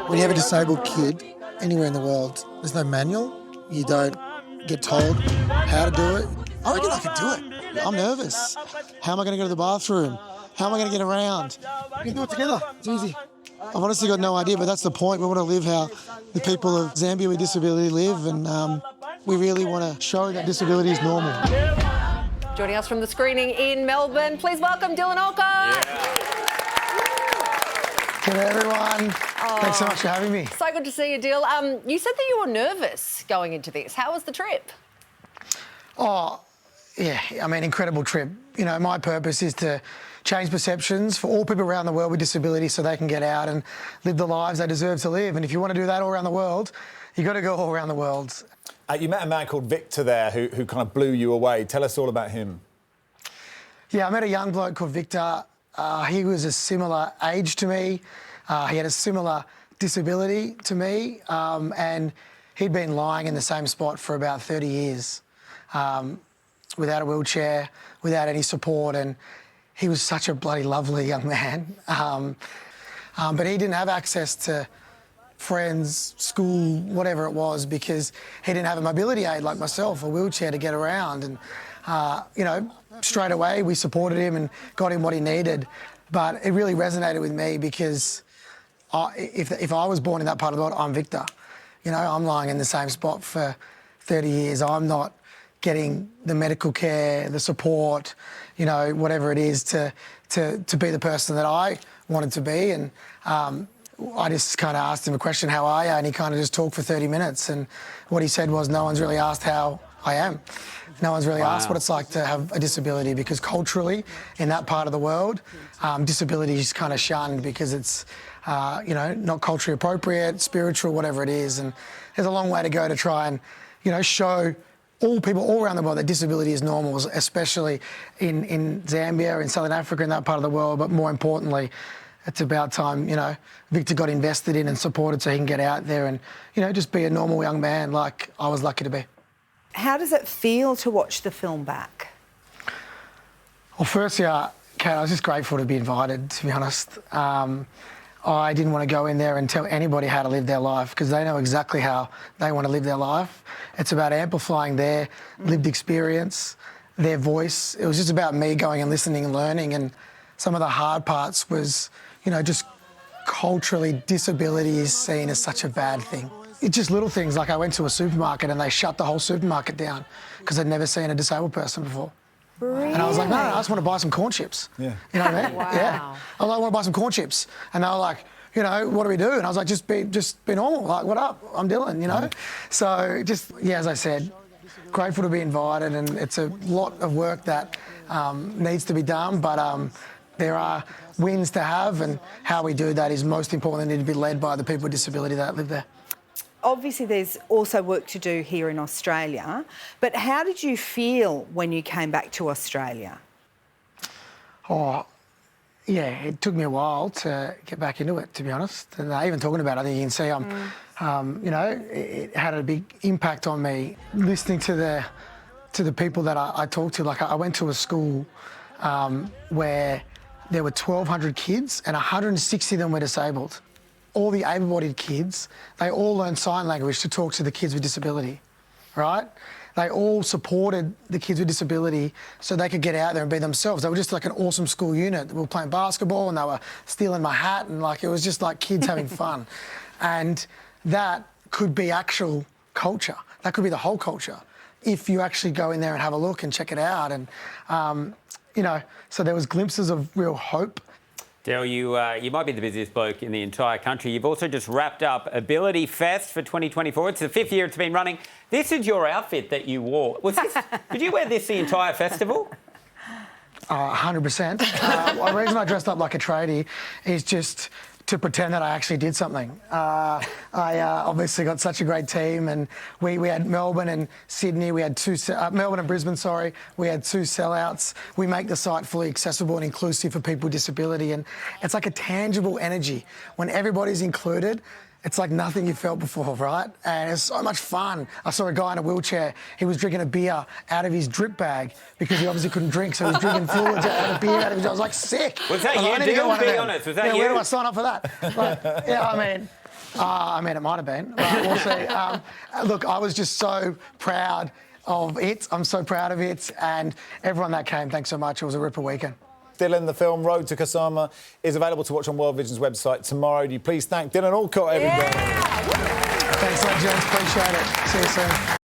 When you have a disabled kid anywhere in the world, there's no manual. You don't get told how to do it. I reckon I could do it. I'm nervous. How am I going to go to the bathroom? How am I going to get around? We can do it together. It's easy. I've honestly got no idea, but that's the point. We want to live how the people of Zambia with disability live, and we really want to show that disability is normal. Joining us from the screening in Melbourne, please welcome Dylan Alcott. Hello, everyone. Thanks so much for having me. So good to see you, Dill. You said that you were nervous going into this. How was the trip? Oh, yeah, I mean, incredible trip. You know, my purpose is to change perceptions for all people around the world with disability so they can get out and live the lives they deserve to live. And if you want to do that all around the world, you've got to go all around the world. You met a man called Victor there who kind of blew you away. Tell us all about him. Yeah, I met a young bloke called Victor. He was a similar age to me. He had a similar disability to me, and he'd been lying in the same spot for about 30 years without a wheelchair, without any support, and he was such a bloody lovely young man. But he didn't have access to friends, school, whatever it was, because he didn't have a mobility aid like myself, a wheelchair to get around. And, you know, straight away we supported him and got him what he needed. But it really resonated with me because if I was born in that part of the world, I'm Victor. You know, I'm lying in the same spot for 30 years. I'm not getting the medical care, the support, you know, whatever it is to be the person that I wanted to be. And I just kind of asked him a question, how are you? And he kind of just talked for 30 minutes. And what he said was, no one's really asked how I am. No one's really asked what it's like to have a disability, because culturally, in that part of the world, disability is kind of shunned because it's, you know, not culturally appropriate, spiritual, whatever it is. And there's a long way to go to try and, you know, show all people all around the world that disability is normal, especially in Zambia, in Southern Africa, in that part of the world. But more importantly, it's about time, you know, Victor got invested in and supported so he can get out there and, you know, just be a normal young man like I was lucky to be. How does it feel to watch the film back? Well, firstly, Kat, I was just grateful to be invited, to be honest. I didn't want to go in there and tell anybody how to live their life because they know exactly how they want to live their life. It's about amplifying their lived experience, their voice. It was just about me going and listening and learning, and some of the hard parts was, you know, just culturally disability is seen as such a bad thing. It's just little things, like I went to a supermarket and they shut the whole supermarket down because they'd never seen a disabled person before. Really? And I was like, no, I just want to buy some corn chips. Yeah. You know what I mean? Wow. Yeah. I was like, I want to buy some corn chips. And they were like, you know, what do we do? And I was like, just be normal. Like, what up? I'm Dylan, you know? So just, yeah, as I said, grateful to be invited, and it's a lot of work that needs to be done, but there are wins to have, and how we do that is most important. They need to be led by the people with disability that live there. Obviously, there's also work to do here in Australia, but how did you feel when you came back to Australia? Oh, yeah, it took me a while to get back into it, to be honest. And even talking about it, I think you can see you know, it had a big impact on me. Listening to the people that I talked to, like I went to a school where there were 1,200 kids and 160 of them were disabled. All the able-bodied kids, they all learned sign language to talk to the kids with disability, right? They all supported the kids with disability so they could get out there and be themselves. They were just like an awesome school unit. We were playing basketball and they were stealing my hat, and like it was just like kids having fun. And that could be actual culture. That could be the whole culture if you actually go in there and have a look and check it out. And, you know, so there was glimpses of real hope. Dale, you might be the busiest bloke in the entire country. You've also just wrapped up Ability Fest for 2024. It's the 5th year it's been running. This is your outfit that you wore. Did you wear this the entire festival? 100%. The reason I dressed up like a tradie is just to pretend that I actually did something. I obviously got such a great team, and we had Melbourne and Sydney. We had Melbourne and Brisbane, sorry. We had 2 sellouts. We make the site fully accessible and inclusive for people with disability, and it's like a tangible energy. When everybody's included, it's like nothing you've felt before, right? And it's so much fun. I saw a guy in a wheelchair. He was drinking a beer out of his drip bag because he obviously couldn't drink, so he was drinking fluids out of beer out of his. I was like, sick. Was that I you, Dylan? Be honest, was that you? Where do I sign up for that? Like, yeah, I mean, I mean, it might have been, but we'll see. Look, I was just so proud of it. I'm so proud of it, and everyone that came, thanks so much. It was a ripper weekend. Dylan, the film Road to Kasama is available to watch on World Vision's website tomorrow. Do you please thank Dylan Alcott, everybody? Thanks a lot, gents. Appreciate it. See you soon.